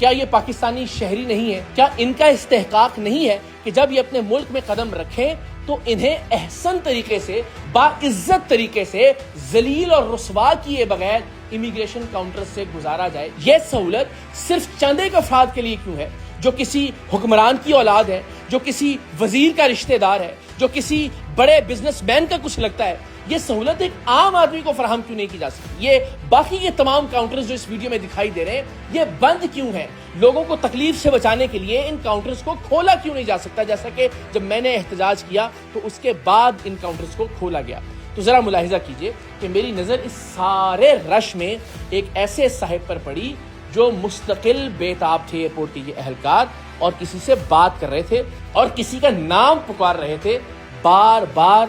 کیا یہ پاکستانی شہری نہیں ہے؟ کیا ان کا استحقاق نہیں ہے کہ جب یہ اپنے ملک میں قدم رکھیں تو انہیں احسن طریقے سے، باعزت طریقے سے، ذلیل اور رسوا کیے بغیر امیگریشن کاؤنٹر سے گزارا جائے؟ یہ سہولت صرف چند ایک افراد کے لیے کیوں ہے جو کسی حکمران کی اولاد ہے، جو کسی وزیر کا رشتہ دار ہے، جو کسی بڑے بزنس مین کا کچھ لگتا ہے؟ یہ سہولت ایک عام آدمی کو فراہم کیوں نہیں کی جا سکتی؟ یہ باقی کے تمام کاؤنٹرز جو اس ویڈیو میں دکھائی دے رہے ہیں یہ بند کیوں ہیں؟ لوگوں کو تکلیف سے بچانے کے لیے ان کاؤنٹرز کو کھولا کیوں نہیں جا سکتا؟ جیسا کہ جب میں نے احتجاج کیا تو اس کے بعد ان کاؤنٹرز کو کھولا گیا۔ تو ذرا ملاحظہ کیجئے کہ میری نظر اس سارے رش میں ایک ایسے صاحب پر پڑی جو مستقل بیتاب تھے ایئرپورٹ کے اہلکار، اور کسی سے بات کر رہے تھے اور کسی کا نام پکار رہے تھے بار بار،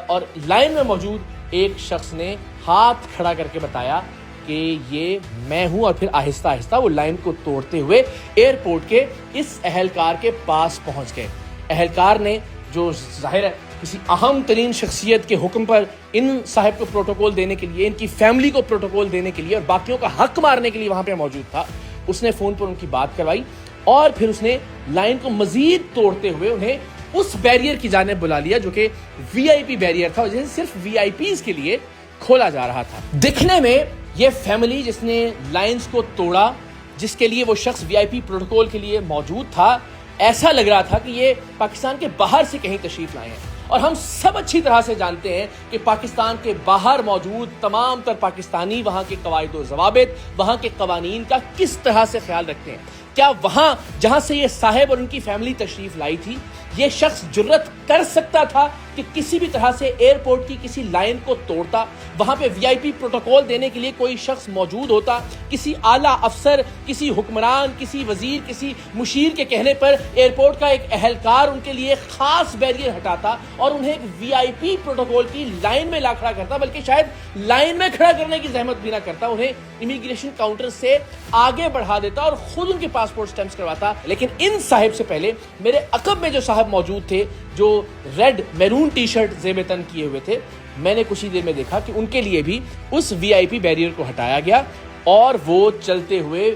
اور لائن میں موجود ایک شخص نے ہاتھ کھڑا کر کے بتایا کہ یہ میں ہوں، اور پھر آہستہ آہستہ وہ لائن کو توڑتے ہوئے ایئرپورٹ کے اس اہلکار کے پاس پہنچ گئے۔ اہلکار نے، جو ظاہر ہے کسی اہم ترین شخصیت کے حکم پر ان صاحب کو پروٹوکول دینے کے لیے، ان کی فیملی کو پروٹوکول دینے کے لیے اور باقیوں کا حق مارنے کے لیے وہاں پہ موجود تھا، اس نے فون پر ان کی بات کروائی اور پھر اس نے لائن کو مزید توڑتے ہوئے انہیں اس بیریئر کی جانب بلا لیا جو کہ وی آئی پی بیریئر تھا، جسے صرف وی آئی پیز کے لیے کھولا جا رہا تھا۔ دکھنے میں یہ فیملی جس نے لائنز کو توڑا، جس کے لیے وہ شخص وی آئی پی پروٹوکول کے لیے موجود تھا، ایسا لگ رہا تھا کہ یہ پاکستان کے باہر سے کہیں تشریف لائے ہیں۔ اور ہم سب اچھی طرح سے جانتے ہیں کہ پاکستان کے باہر موجود تمام تر پاکستانی وہاں کے قواعد و ضوابط، وہاں کے قوانین کا کس طرح سے خیال رکھتے ہیں۔ کیا وہاں جہاں سے یہ صاحب اور ان کی فیملی تشریف لائی تھی، یہ شخص جرت کر سکتا تھا کہ کسی بھی طرح سے ایئرپورٹ کی کسی لائن کو توڑتا؟ وہاں پہ وی آئی پی پروٹوکول دینے کے لیے کوئی شخص موجود ہوتا؟ کسی اعلیٰ افسر، کسی حکمران، کسی وزیر، کسی مشیر کے کہنے پر ایئرپورٹ کا ایک اہلکار ان کے لیے خاص بیریئر ہٹاتا اور انہیں ایک وی آئی پی پروٹوکول کی لائن میں لا کھڑا کرتا، بلکہ شاید لائن میں کھڑا کرنے کی زحمت بھی نہ کرتا، انہیں امیگریشن کاؤنٹر سے آگے بڑھا دیتا اور خود ان کے پاسپورٹ سٹیمپس کرواتا؟ لیکن ان صاحب سے پہلے میرے عقب میں جو صاحب موجود تھے، جو ریڈ میرون ٹی شرٹ زیب تن کیے ہوئے تھے، میں نے کچھ ہی دیر میں دیکھا کہ ان کے لیے بھی اس وی آئی پی بیریئر کو ہٹایا گیا اور وہ چلتے ہوئے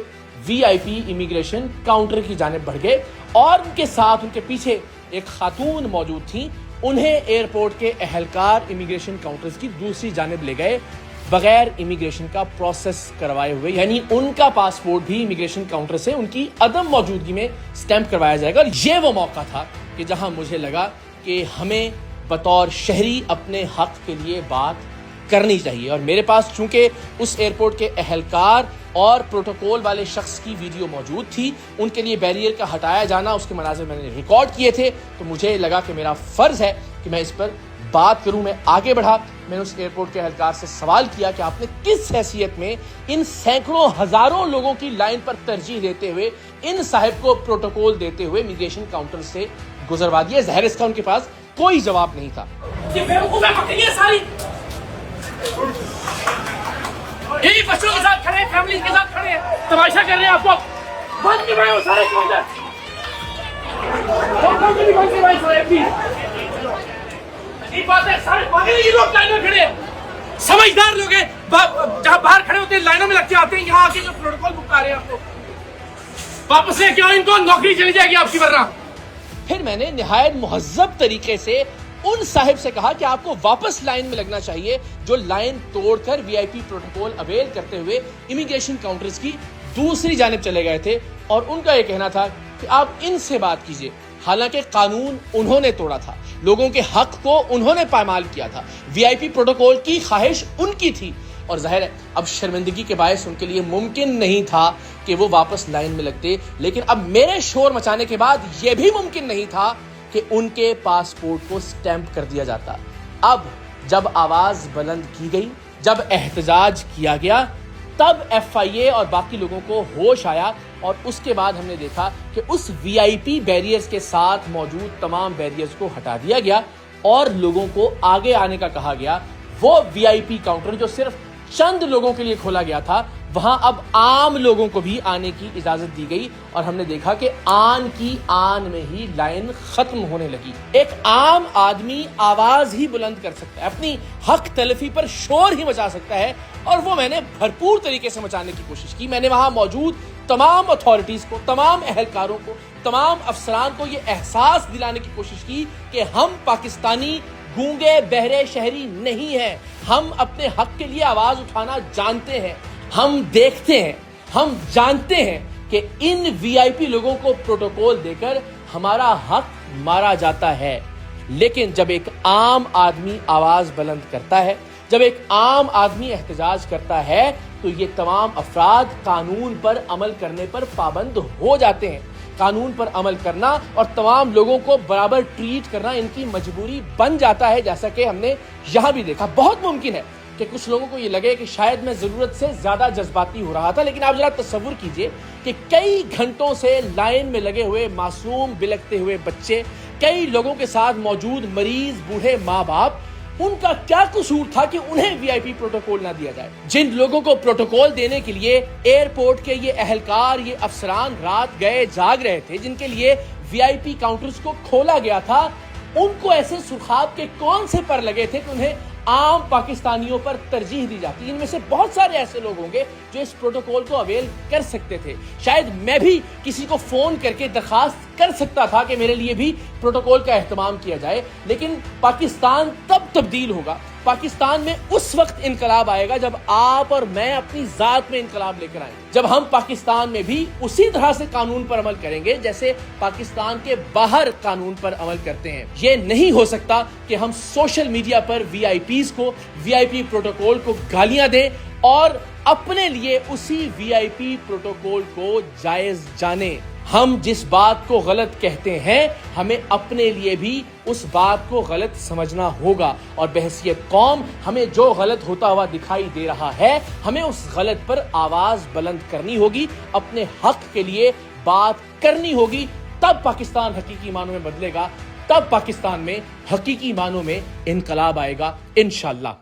وی آئی پی امیگریشن کاؤنٹر کی جانب بڑھ گئے، اور ان کے ساتھ ان کے پیچھے ایک خاتون موجود تھیں، انہیں ایئرپورٹ کے اہلکار امیگریشن کاؤنٹرز کی دوسری جانب لے گئے بغیر امیگریشن کا پروسیس کروائے ہوئے، یعنی ان کا پاسپورٹ بھی امیگریشن کاؤنٹر سے ان کی عدم موجودگی میں سٹیمپ کروایا جائے گا۔ اور یہ وہ موقع تھا کہ جہاں مجھے لگا کہ ہمیں بطور شہری اپنے حق کے لیے بات کرنی چاہیے، اور میرے پاس چونکہ اس ایئرپورٹ کے اہلکار اور پروٹوکول والے شخص کی ویڈیو موجود تھی، ان کے لیے بیریئر کا ہٹایا جانا، اس کے مناظر میں نے ریکارڈ کیے تھے، تو مجھے لگا کہ میرا فرض ہے کہ میں اس پر بات کروں۔ میں آگے بڑھا، میں نے اس ایئرپورٹ کے اہلکار سے سوال کیا کہ آپ نے کس حیثیت میں ان سینکڑوں ہزاروں لوگوں کی لائن پر ترجیح دیتے ہوئے ان صاحب کو پروٹوکول دیتے ہوئے امیگریشن کاؤنٹر سے گزروا دیا؟ ظاہر اس کا ان کے پاس کوئی جواب نہیں تھا۔ یہ بیوقوفیں پکڑی ہیں ساری، یہی بچوں کے ساتھ کھڑے ہیں، فیملی کے ساتھ کھڑے ہیں، تماشا کر رہے ہیں آپ کو بند کروائے وہ سارے کاؤنٹر، بند کروائے سارے پلیز۔ یہ بات ہے، سارے پاگل یہ لوگ لائن میں کھڑے ہیں، سمجھدار لوگ ہیں، جہاں باہر کھڑے ہوتے ہیں لائنوں میں لگ کے آتے ہیں، یہاں آ کے جو پروٹوکول بکا رہے ہیں آپ کو واپس لے کے آؤ، ان کو نوکری چلی جائے گی آپ کی ورنہ۔ پھر میں نے نہایت مہذب طریقے سے ان صاحب سے کہا کہ آپ کو واپس لائن میں لگنا چاہیے جو لائن توڑ کر وی آئی پی پروٹوکول اویل کرتے ہوئے امیگریشن کاؤنٹرز کی دوسری جانب چلے گئے تھے، اور ان کا یہ کہنا تھا کہ آپ ان سے بات کیجئے۔ حالانکہ قانون انہوں نے توڑا تھا، لوگوں کے حق کو انہوں نے پامال کیا تھا، وی آئی پی پروٹوکول کی خواہش ان کی تھی، اور ظاہر ہے اب شرمندگی کے باعث ان کے لیے ممکن نہیں تھا کہ وہ واپس لائن میں لگتے، لیکن اب میرے شور مچانے کے بعد یہ بھی ممکن نہیں تھا کہ ان کے پاسپورٹ کو سٹیمپ کر دیا جاتا۔ اب جب آواز بلند کی گئی، جب احتجاج کیا گیا، تب ایف آئی اے اور باقی لوگوں کو ہوش آیا، اور اس کے بعد ہم نے دیکھا کہ اس وی آئی پی بیریئرز کے ساتھ موجود تمام بیریئرز کو ہٹا دیا گیا اور لوگوں کو آگے آنے کا کہا گیا۔ وہ وی آئی پی کاؤنٹر جو صرف چند لوگوں کے لیے کھولا گیا تھا، وہاں اب عام لوگوں کو بھی آنے کی اجازت دی گئی، اور ہم نے دیکھا کہ آن کی آن میں ہی لائن ختم ہونے لگی۔ ایک عام آدمی آواز ہی بلند کر سکتا ہے، اپنی حق تلفی پر شور ہی مچا سکتا ہے، اور وہ میں نے بھرپور طریقے سے مچانے کی کوشش کی۔ میں نے وہاں موجود تمام اتھارٹیز کو، تمام اہلکاروں کو، تمام افسران کو یہ احساس دلانے کی کوشش کی کہ ہم پاکستانی گونگے بہرے شہری نہیں ہیں، ہم اپنے حق کے لیے آواز اٹھانا جانتے ہیں، ہم دیکھتے ہیں، ہم جانتے ہیں کہ ان وی آئی پی لوگوں کو پروٹوکول دے کر ہمارا حق مارا جاتا ہے، لیکن جب ایک عام آدمی آواز بلند کرتا ہے، جب ایک عام آدمی احتجاج کرتا ہے تو یہ تمام افراد قانون پر عمل کرنے پر پابند ہو جاتے ہیں۔ قانون پر عمل کرنا اور تمام لوگوں کو برابر ٹریٹ کرنا ان کی مجبوری بن جاتا ہے، جیسا کہ ہم نے یہاں بھی دیکھا۔ بہت ممکن ہے کہ کچھ لوگوں کو یہ لگے کہ شاید میں ضرورت سے زیادہ جذباتی ہو رہا تھا، لیکن آپ ذرا تصور کیجئے کہ کئی گھنٹوں سے لائن میں لگے ہوئے معصوم بلکتے ہوئے بچے، کئی لوگوں کے ساتھ موجود مریض، بوڑھے ماں باپ، ان کا کیا قصور تھا کہ انہیں وی آئی پی پروٹوکول نہ دیا جائے؟ جن لوگوں کو پروٹوکول دینے کے لیے ایئرپورٹ کے یہ اہلکار، یہ افسران رات گئے جاگ رہے تھے، جن کے لیے وی آئی پی کاؤنٹرز کو کھولا گیا تھا، ان کو ایسے سرخاب کے کون سے پر لگے تھے کہ انہیں عام پاکستانیوں پر ترجیح دی جاتی؟ ان میں سے بہت سارے ایسے لوگ ہوں گے جو اس پروٹوکول کو اویل کر سکتے تھے۔ شاید میں بھی کسی کو فون کر کے درخواست کر سکتا تھا کہ میرے لیے بھی پروٹوکول کا اہتمام کیا جائے، لیکن پاکستان تب تبدیل ہوگا، پاکستان میں اس وقت انقلاب آئے گا جب آپ اور میں اپنی ذات میں انقلاب لے کر آئیں، جب ہم پاکستان میں بھی اسی طرح سے قانون پر عمل کریں گے جیسے پاکستان کے باہر قانون پر عمل کرتے ہیں۔ یہ نہیں ہو سکتا کہ ہم سوشل میڈیا پر وی آئی پیز کو، وی آئی پی پروٹوکول کو گالیاں دیں اور اپنے لیے اسی وی آئی پی پروٹوکول کو جائز جانیں۔ ہم جس بات کو غلط کہتے ہیں ہمیں اپنے لیے بھی اس بات کو غلط سمجھنا ہوگا، اور بحیثیت قوم ہمیں جو غلط ہوتا ہوا دکھائی دے رہا ہے ہمیں اس غلط پر آواز بلند کرنی ہوگی، اپنے حق کے لیے بات کرنی ہوگی، تب پاکستان حقیقی معنوں میں بدلے گا، تب پاکستان میں حقیقی معنوں میں انقلاب آئے گا انشاءاللہ۔